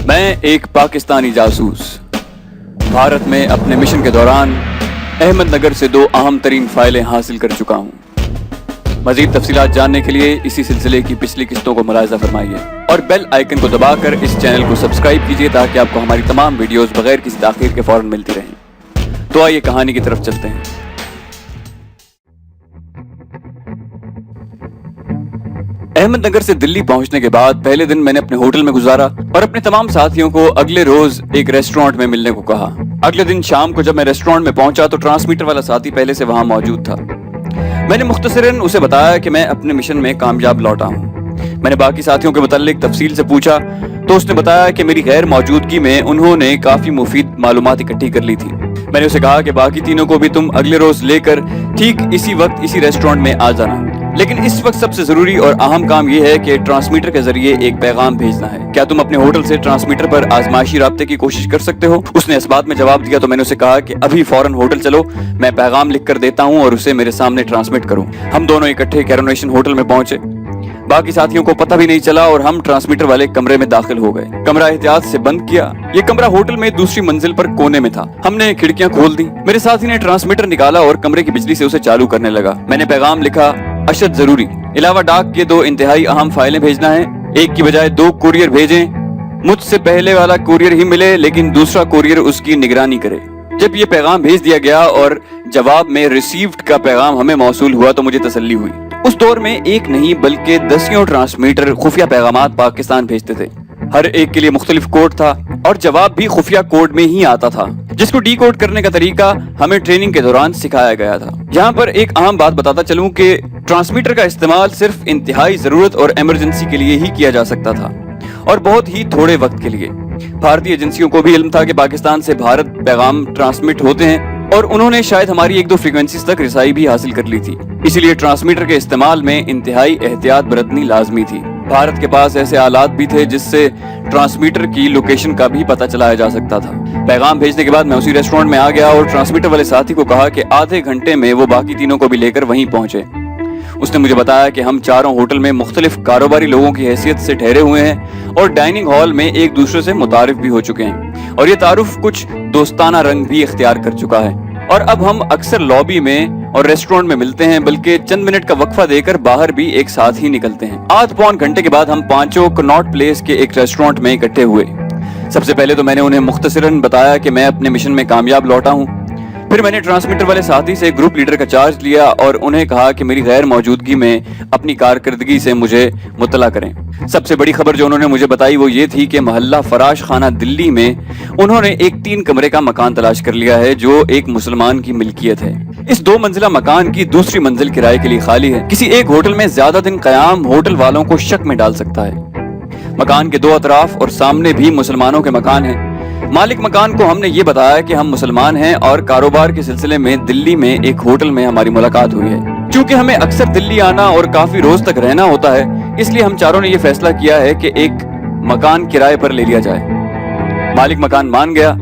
मैं एक पाकिस्तानी जासूस भारत में अपने मिशन के दौरान अहमदनगर से 2 अहम तरीन फाइलें हासिल कर चुका हूँ। मजीद तफसीलात जानने के लिए इसी सिलसिले की पिछली किस्तों को मुलाहिजा फरमाइए और बेल आइकन को दबाकर इस चैनल को सब्सक्राइब कीजिए ताकि आपको हमारी तमाम वीडियोस बगैर किसी ताखीर के फौरन मिलती रहें। तो आइए कहानी की तरफ चलते हैं। अहमदनगर से दिल्ली पहुंचने के बाद पहले दिन मैंने अपने होटल में गुजारा और अपने तमाम साथियों को अगले रोज एक रेस्टोरेंट में मिलने को कहा। अगले दिन शाम को जब मैं रेस्टोरेंट में पहुंचा तो ट्रांसमीटर वाला साथी पहले से वहां मौजूद था। मैंने मुख्तसरन उसे बताया कि मैं अपने मिशन में कामयाब लौटा हूं। मैंने बाकी साथियों के मुताल्लिक तफसील से पूछा तो उसने बताया कि मेरी गैर मौजूदगी में उन्होंने काफी मुफीद मालूमात इकट्ठी कर ली थी। मैंने उसे कहा कि बाकी तीनों को भी तुम अगले रोज लेकर ठीक इसी वक्त इसी रेस्टोरेंट में आ जाना, लेकिन इस वक्त सबसे जरूरी और अहम काम यह है कि ट्रांसमीटर के जरिए एक पैगाम भेजना है। क्या तुम अपने होटल से ट्रांसमीटर पर आजमाइशी राब्ते की कोशिश कर सकते हो? उसने इस बात में जवाब दिया तो मैंने उसे कहा कि अभी फौरन होटल चलो, मैं पैगाम लिख कर देता हूँ और उसे मेरे सामने ट्रांसमिट करूँ। हम दोनों इकट्ठे कैरोनेशन होटल में पहुंचे। बाकी साथियों को पता भी नहीं चला और हम ट्रांसमीटर वाले कमरे में दाखिल हो गए। कमरा एहतियात से बंद किया। ये कमरा होटल में दूसरी मंजिल पर कोने में था। हमने खिड़कियां खोल दी। मेरे साथी ने ट्रांसमीटर निकाला और कमरे की बिजली से उसे चालू करने लगा। मैंने पैगाम लिखा, अशद जरूरी, इलावा डाक के 2 इंतहाई अहम फाइलें भेजना है। एक की बजाय 2 कुरियर भेजें। मुझसे पहले वाला कुरियर ही मिले लेकिन दूसरा कुरियर उसकी निगरानी करे। जब ये पैगाम भेज दिया गया और जवाब में रिसीव्ड का पैगाम हमें मौसूल हुआ तो मुझे तसल्ली हुई। उस दौर में एक नहीं बल्कि 10 ट्रांसमीटर खुफिया पैगामात पाकिस्तान भेजते थे। हर एक के लिए मुख्तलिफ कोड था और जवाब भी खुफिया कोड में ही आता था, जिसको डीकोड करने का तरीका हमें ट्रेनिंग के दौरान सिखाया गया था। यहाँ पर एक अहम बात बताता चलूं कि ट्रांसमीटर का इस्तेमाल सिर्फ इंतहाई जरूरत और इमरजेंसी के लिए ही किया जा सकता था और बहुत ही थोड़े वक्त के लिए। भारतीय एजेंसियों को भी इल्म था कि पाकिस्तान से भारत पैगाम ट्रांसमिट होते हैं और उन्होंने शायद हमारी 1-2 फ्रीक्वेंसीज तक रिसाई भी हासिल कर ली थी। इसीलिए ट्रांसमीटर के इस्तेमाल में इंतहाई एहतियात बरतनी लाजमी थी। भारत के पास ऐसे आलात भी थे जिससे ट्रांसमीटर की लोकेशन का भी पता चलाया जा सकता था। पैगाम भेजने के बाद मैं उसी रेस्टोरेंट में आ गया और ट्रांसमीटर वाले साथी को कहा कि आधे घंटे में वो बाकी तीनों को भी लेकर वहीं पहुंचे। उसने मुझे बताया कि हम चारों होटल में मुख्तलिफ कारोबारी लोगों की हैसियत से ठहरे हुए हैं और डाइनिंग हॉल में एक दूसरे से मुतारिफ भी हो चुके हैं और ये तारुफ कुछ दोस्ताना रंग भी इख्तियार कर चुका है और अब हम अक्सर लॉबी में और रेस्टोरेंट में मिलते हैं, बल्कि चंद मिनट का वक्फा देकर बाहर भी एक साथ ही निकलते हैं। आध पौन घंटे के बाद हम पांचों कनॉट प्लेस के एक रेस्टोरेंट में इकट्ठे हुए। सबसे पहले तो मैंने उन्हें मुख्तसरन बताया कि मैं अपने मिशन में कामयाब लौटा हूँ। फिर मैंने ट्रांसमीटर वाले साथी से ग्रुप लीडर का चार्ज लिया और उन्हें कहा कि मेरी गैर मौजूदगी में अपनी कारकर्दगी से मुझे मुतला करें। सबसे बड़ी खबर जो उन्होंने मुझे बताई वो ये थी कि मोहल्ला फराश खाना दिल्ली में उन्होंने एक 3 कमरे का मकान तलाश कर लिया है जो एक मुसलमान की मिल्कियत है। इस 2 मंजिला मकान की दूसरी मंजिल किराए के लिए खाली है। किसी एक होटल में ज्यादा दिन कयाम होटल वालों को शक में डाल सकता है। मकान के 2 अतराफ और सामने भी मुसलमानों के मकान हैं। मालिक मकान को हमने ये बताया कि हम मुसलमान हैं और कारोबार के सिलसिले में दिल्ली में एक होटल में हमारी मुलाकात हुई है। क्योंकि हमें अक्सर दिल्ली आना और काफी रोज तक रहना होता है, इसलिए हम चारों ने ये फैसला किया है कि एक मकान किराए पर ले लिया जाए। मालिक मकान मान गया।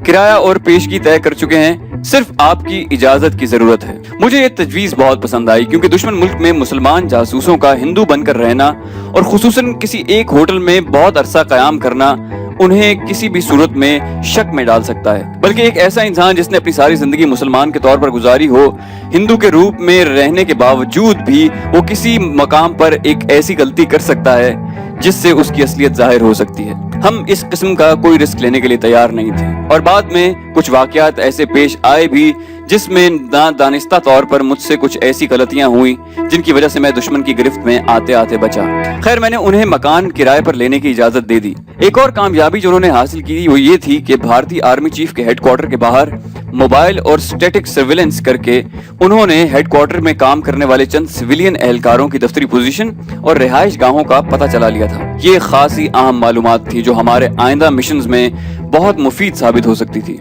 किराया और पेशगी तय कर चुके हैं, सिर्फ आपकी इजाजत की जरूरत है। मुझे ये तजवीज बहुत पसंद आई क्योंकि दुश्मन मुल्क में मुसलमान जासूसों का हिंदू बनकर रहना और खुसूसन किसी एक होटल में बहुत अरसा कयाम करना उन्हें किसी भी सूरत में शक में डाल सकता है। बल्कि एक ऐसा इंसान जिसने अपनी सारी जिंदगी मुसलमान के तौर पर गुजारी हो, हिंदू के रूप में रहने के बावजूद भी वो किसी मकाम पर एक ऐसी गलती कर सकता है जिससे उसकी असलियत जाहिर हो सकती है। हम इस किस्म का कोई रिस्क लेने के लिए तैयार नहीं थे और बाद में कुछ वाकयात ऐसे पेश आए भी जिसमें दानिस्ता तौर पर मुझसे कुछ ऐसी गलतियां हुई जिनकी वजह से मैं दुश्मन की गिरफ्त में आते आते बचा। खैर, मैंने उन्हें मकान किराए पर लेने की इजाजत दे दी। एक और कामयाबी जो उन्होंने हासिल की वो ये थी कि भारतीय आर्मी चीफ के हेडक्वार्टर के बाहर मोबाइल और स्टैटिक सर्विलेंस करके उन्होंने हेडक्वार्टर में काम करने वाले चंद सिविलियन एहलकारों की दफ्तरी पोजीशन और रिहाइश गाहों का पता चला लिया था। ये खासी अहम मालूमात थी जो हमारे आइंदा मिशंस में बहुत मुफीद साबित हो सकती थी।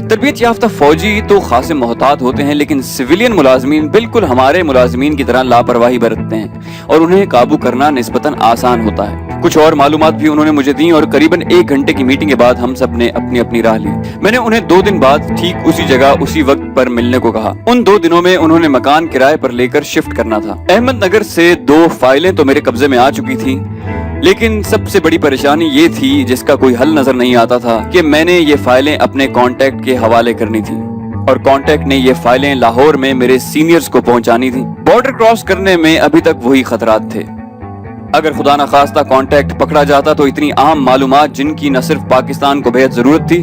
तरबियत याफ्ता फौजी तो खासे मोहतात होते हैं, लेकिन सिविलियन मुलाजमीन बिल्कुल हमारे मुलाजमीन की तरह लापरवाही बरतते हैं और उन्हें काबू करना निस्बतन आसान होता है। कुछ और मालूमात भी उन्होंने मुझे दी और करीबन 1 घंटे की मीटिंग के बाद हम सब ने अपनी अपनी राह ली। मैंने उन्हें 2 दिन बाद ठीक उसी जगह उसी वक्त पर मिलने को कहा। उन 2 दिनों में उन्होंने मकान किराए पर लेकर शिफ्ट करना था। अहमदनगर से 2 फाइलें तो मेरे कब्जे में आ चुकी थी। لیکن سب سے بڑی پریشانی یہ تھی جس کا کوئی حل نظر نہیں آتا تھا کہ میں نے یہ فائلیں اپنے کانٹیکٹ کے حوالے کرنی تھی اور کانٹیکٹ نے یہ فائلیں لاہور میں میرے سینئرز کو پہنچانی تھی۔ بارڈر کراس کرنے میں ابھی تک وہی خطرات تھے۔ اگر خدا نخواستہ کانٹیکٹ پکڑا جاتا تو اتنی عام معلومات جن کی نہ صرف پاکستان کو بہت ضرورت تھی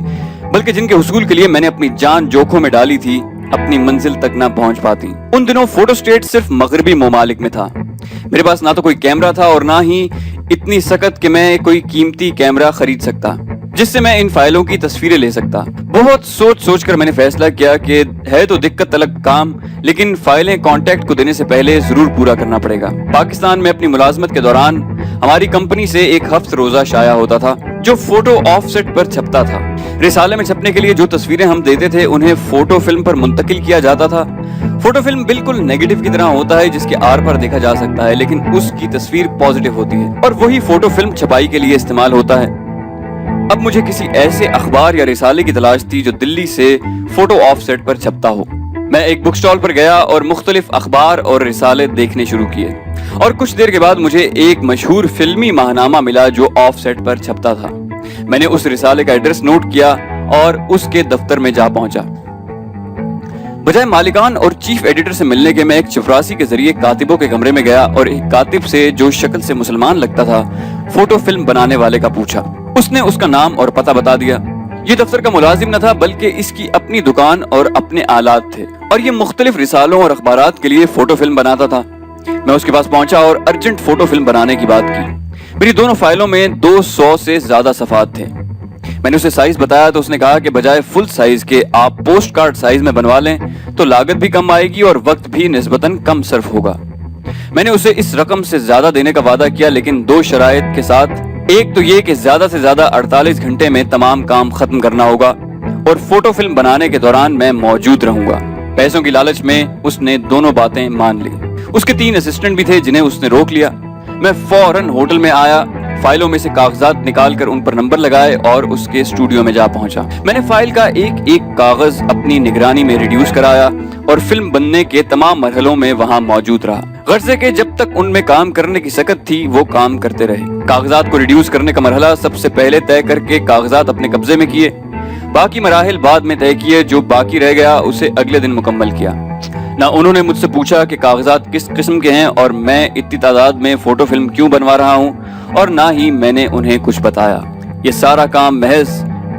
بلکہ جن کے حصول کے لیے میں نے اپنی جان جوکھوں میں ڈالی تھی اپنی منزل تک نہ پہنچ پاتی۔ ان دنوں فوٹو اسٹیٹ صرف مغربی ممالک میں تھا۔ میرے پاس نہ تو کوئی کیمرہ تھا اور نہ ہی اتنی سکت کہ میں کوئی قیمتی کیمرہ خرید سکتا جس سے میں ان فائلوں کی تصویریں لے سکتا۔ بہت سوچ کر میں نے فیصلہ کیا کہ ہے تو دقت طلب کام لیکن فائلیں کانٹیکٹ کو دینے سے پہلے ضرور پورا کرنا پڑے گا۔ پاکستان میں اپنی ملازمت کے دوران ہماری کمپنی سے ایک ہفت روزہ شائع ہوتا تھا جو فوٹو آف سیٹ پر چھپتا تھا۔ رسالے میں چھپنے کے لیے جو تصویریں ہم دیتے تھے انہیں فوٹو فلم پر منتقل کیا جاتا تھا۔ فوٹو فلم بالکل نیگیٹو کی طرح ہوتا ہے جس کے آر پر دیکھا جا سکتا ہے لیکن اس کی تصویر پازیٹیو ہوتی ہے اور وہی فوٹو فلم چھپائی کے لیے استعمال ہوتا ہے۔ اب مجھے کسی ایسے اخبار یا رسالے کی تلاش تھی جو دلی سے فوٹو آف سیٹ پر چھپتا ہو۔ میں ایک بک سٹال پر گیا اور مختلف اخبار اور رسالے دیکھنے شروع کیے اور کچھ دیر کے بعد مجھے ایک مشہور فلمی ماہنامہ ملا جو آف سیٹ پر چھپتا تھا۔ میں نے اس رسالے کا ایڈریس نوٹ کیا اور اس کے دفتر میں جا پہنچا۔ بجائے مالکان اور چیف ایڈیٹر سے ملنے کے میں ایک چپراسی کے ذریعے کاتبوں کے کمرے میں گیا اور ایک کاتب سے جو شکل سے مسلمان لگتا تھا فوٹو فلم بنانے والے کا پوچھا۔ اس نے اس کا نام اور پتہ بتا دیا۔ یہ دفتر کا ملازم نہ تھا بلکہ اس کی اپنی دکان اور اپنے آلات تھے اور یہ مختلف رسالوں اور اخبارات کے لیے فوٹو فلم بناتا تھا۔ میں اس کے پاس پہنچا اور ارجنٹ فوٹو فلم بنانے کی بات کی۔ میری دونوں فائلوں میں 200 سے زیادہ صفحات تھے۔ میں نے اسے سائز بتایا تو اس نے کہا کہ بجائے فل سائز کے آپ پوسٹ کارڈ سائز میں بنوا لیں تو لاگت بھی کم آئے گی اور وقت بھی نسبتاً کم صرف ہوگا۔ میں نے اسے اس رقم سے زیادہ دینے کا وعدہ کیا لیکن 2 شرائط کے ساتھ۔ ایک تو یہ کہ زیادہ سے زیادہ 48 گھنٹے میں تمام کام ختم کرنا ہوگا اور فوٹو فلم بنانے کے دوران میں موجود رہوں گا۔ پیسوں کی لالچ میں اس نے دونوں باتیں مان لی۔ اس کے 3 اسسٹنٹ بھی تھے جنہیں اس نے روک لیا۔ میں فوراً ہوٹل میں آیا، فائلوں میں سے کاغذات نکال کر ان پر نمبر لگائے اور اس کے اسٹوڈیو میں جا پہنچا۔ میں نے فائل کا ایک کاغذ اپنی نگرانی میں ریڈیوس کرایا اور فلم بننے کے تمام مرحلوں میں وہاں موجود رہا۔ غرض ہے کہ جب تک ان میں کام کرنے کی سکت تھی وہ کام کرتے رہے۔ کاغذات کو ریڈیوس کرنے کا مرحلہ سب سے پہلے طے کر کے کاغذات اپنے قبضے میں کیے، باقی مراحل بعد میں طے کیے۔ جو باقی رہ گیا اسے اگلے دن مکمل کیا۔ نہ انہوں نے مجھ سے پوچھا کہ کاغذات کس قسم کے ہیں اور میں اتنی تعداد میں فوٹو فلم کیوں بنوا رہا ہوں اور نہ ہی میں نے انہیں کچھ بتایا۔ یہ سارا کام محض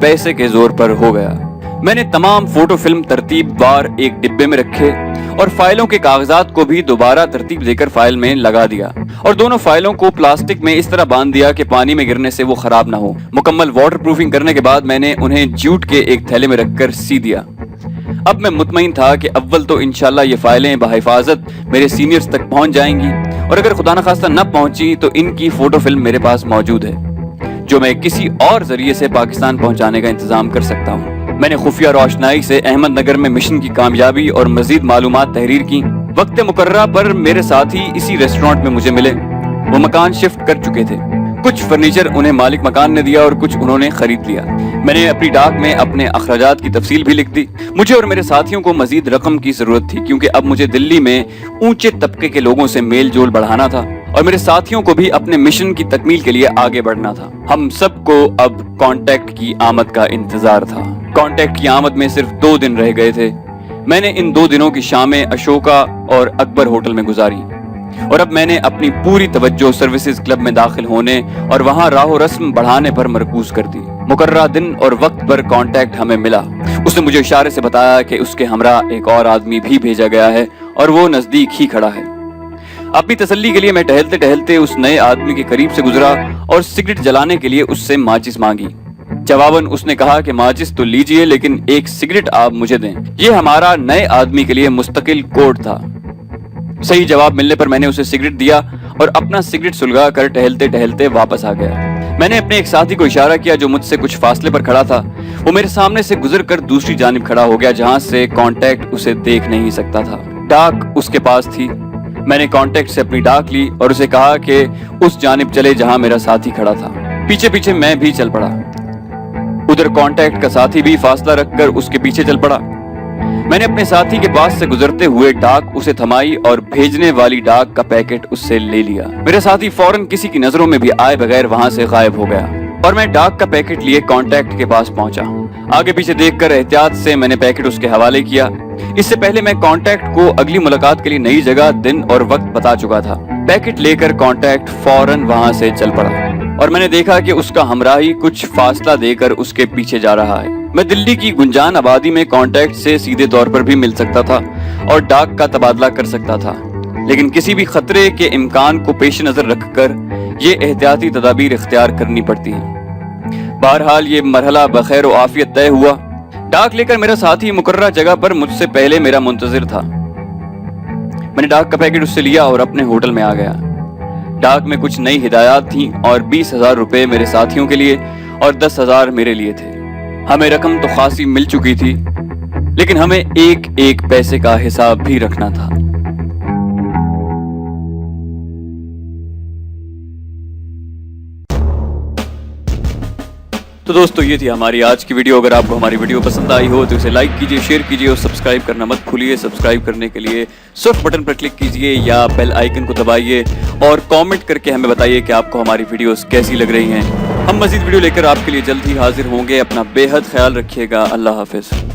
پیسے کے زور پر ہو گیا۔ میں نے تمام فوٹو فلم ترتیب وار ایک ڈبے میں رکھے اور فائلوں کے کاغذات کو بھی دوبارہ ترتیب دے کر فائل میں لگا دیا اور دونوں فائلوں کو پلاسٹک میں اس طرح باندھ دیا کہ پانی میں گرنے سے وہ خراب نہ ہو۔ مکمل واٹر پروفنگ کرنے کے بعد میں نے انہیں جوٹ کے ایک تھیلے میں رکھ کر سی دیا۔ اب میں مطمئن تھا کہ اول تو انشاءاللہ یہ فائلیں بحفاظت میرے سینئرز تک پہنچ جائیں گی اور اگر خدا نخواستہ نہ پہنچی تو ان کی فوٹو فلم میرے پاس موجود ہے جو میں کسی اور ذریعے سے پاکستان پہنچانے کا انتظام کر سکتا ہوں۔ میں نے خفیہ روشنائی سے احمد نگر میں مشن کی کامیابی اور مزید معلومات تحریر کی۔ وقت مقررہ پر میرے ساتھی اسی ریسٹورانٹ میں مجھے ملے۔ وہ مکان شفٹ کر چکے تھے۔ کچھ فرنیچر انہیں مالک مکان نے دیا اور کچھ انہوں نے خرید لیا۔ میں نے اپنی ڈاک میں اپنے اخراجات کی تفصیل بھی لکھ دی۔ مجھے اور میرے ساتھیوں کو مزید رقم کی ضرورت تھی کیونکہ اب مجھے دلی میں اونچے طبقے کے لوگوں سے میل جول بڑھانا تھا اور میرے ساتھیوں کو بھی اپنے مشن کی تکمیل کے لیے آگے بڑھنا تھا۔ ہم سب کو اب کانٹیکٹ کی آمد کا انتظار تھا۔ کانٹیکٹ کی آمد میں صرف 2 دن رہ گئے تھے۔ میں نے ان 2 دنوں کی شامیں اشوکا اور اکبر ہوٹل میں گزاری اور اب میں نے اپنی پوری توجہ سروسز کلب میں داخل ہونے اور وہاں راہ و رسم بڑھانے پر مرکوز کر دی۔ مقررہ دن اور وقت پر کانٹیکٹ ہمیں ملا۔ اس نے مجھے اشارے سے بتایا کہ اس کے ہمراہ ایک اور آدمی بھی بھیجا گیا ہے اور وہ نزدیک ہی کھڑا ہے۔ اپنی تسلی کے لیے میں ٹہلتے ٹہلتے اس نئے آدمی کے قریب سے گزرا اور سگریٹ جلانے کے لیے اس سے ماچس مانگی۔ جواباً اس نے کہا کہ ماچس تو لیجئے لیکن ایک سگریٹ آپ مجھے دیں۔ یہ ہمارا نئے آدمی کے لیے مستقل کوڈ تھا۔ صحیح جواب ملنے پر میں نے اسے سگریٹ دیا اور اپنا سگریٹ سلگا کر ٹہلتے ٹہلتے واپس آ گیا۔ میں نے اپنے ایک ساتھی کو اشارہ کیا جو مجھ سے کچھ فاصلے پر کھڑا تھا۔ وہ میرے سامنے سے گزر کر دوسری جانب کھڑا ہو گیا جہاں سے کانٹیکٹ اسے دیکھ نہیں سکتا تھا۔ ڈاک اس کے پاس تھی۔ میں نے کانٹیکٹ سے اپنی ڈاک لی اور اسے کہا کہ اس جانب چلے جہاں میرا ساتھی کھڑا تھا۔ پیچھے پیچھے میں بھی چل پڑا۔ ادھر کانٹیکٹ کا ساتھی بھی فاصلہ رکھ کر اس کے پیچھے چل پڑا۔ मैंने अपने साथी के पास से गुजरते हुए डाक उसे थमाई और भेजने वाली डाक का पैकेट उससे ले लिया। मेरा साथी फौरन किसी की नजरों में भी आए बगैर वहां से गायब हो गया और मैं डाक का पैकेट लिए कांटेक्ट के पास पहुंचा। आगे पीछे देखकर एहतियात से मैंने पैकेट उसके हवाले किया। इससे पहले मैं कांटेक्ट को अगली मुलाकात के लिए नई जगह, दिन और वक्त बता चुका था। पैकेट लेकर कांटेक्ट फौरन वहां से चल पड़ा और मैंने देखा कि उसका हमराही कुछ फासला देकर उसके पीछे जा रहा है। मैं दिल्ली की गुंजान आबादी में कांटेक्ट से सीधे तौर पर भी मिल सकता था और डाक का तबादला कर सकता था, लेकिन किसी भी खतरे के इम्कान को पेश नजर रखकर ये एहतियाती तदाबीर इख्तियार करनी पड़ती हैं। बहरहाल ये मरहला बखैर व आफियत तय हुआ। डाक लेकर मेरा साथी मुकर्ररा जगह पर मुझसे पहले मेरा मुंतजिर था। मैंने डाक का पैकेट उससे लिया और अपने होटल में आ गया। डाक में कुछ नई हिदायत थी और 20,000 रुपए मेरे साथियों के लिए और 10,000 मेरे लिए थे। हमें रकम तो खासी मिल चुकी थी, लेकिन हमें एक एक पैसे का हिसाब भी रखना था। तो दोस्तों, ये थी हमारी आज की वीडियो। अगर आपको हमारी वीडियो पसंद आई हो तो इसे लाइक कीजिए, शेयर कीजिए और सब्सक्राइब करना मत भूलिए। सब्सक्राइब करने के लिए सर्च बटन पर क्लिक कीजिए या बेल आइकन को दबाइए और कमेंट करके हमें बताइए कि आपको हमारी वीडियोस कैसी लग रही हैं। हम मज़ीद वीडियो लेकर आपके लिए जल्द ही हाजिर होंगे। अपना बेहद ख्याल रखिएगा। अल्लाह हाफिज़।